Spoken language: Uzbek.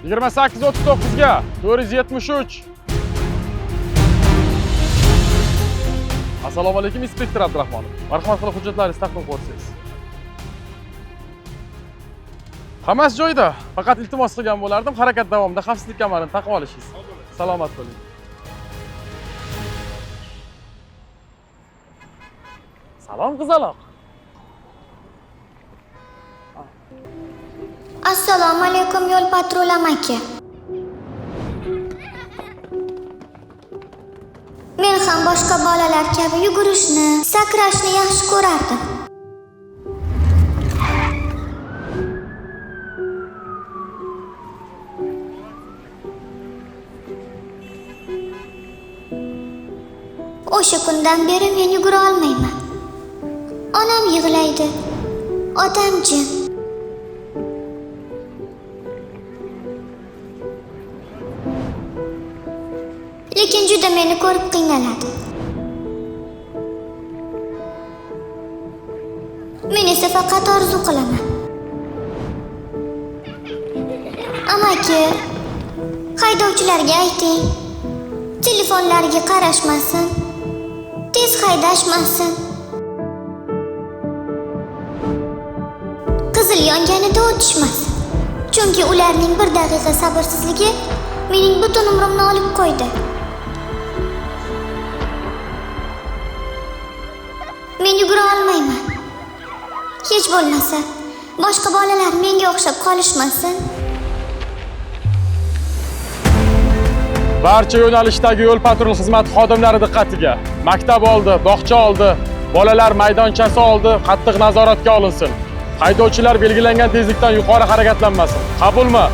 28:39 ga 473. Assalomu alaykum, inspektor Abdurahmonov. Marhamat qilib hujjatlaringizni taqdim qilsangiz. Hammasi joyida. Faqat iltimos qilgan bo'lardim, harakat davomida xavfsizlik kamarini taqib olishingiz. Salomat bo'ling. Salom qizaloq. Assalomu alaykum yo'l patrul amaki. Men ham boshqa bolalar kabi yugurishni, sakrashni yaxshi ko'rardim. O'sha kundan beri men yugura olmayman. Onam yig'laydi. Otam jim. Lekin juda meni ko'rib qiynaladi. Men esa faqat orzu qilaman. Amaki, haydovchilarga ayting, telefonlariga qarashmasin, tez haydashmasin. Qizil yonganida o'tishmasin. Chunki ularning bir daqiqa sabrsizligi mening butun umrimni olib qo'ydi. Men yugura olmayman. Hech bo'lmasa, boshqa bolalar menga o'xshab qolishmasin. Barcha yo'nalishdagi yo'l patrul xizmati xodimlari diqqatiga. Maktab oldi, bog'cha oldi, bolalar maydonchasi oldi qattiq nazoratga olinsin. Haydovchilar belgilangan tezlikdan yuqori harakatlanmasin. Qabulmi?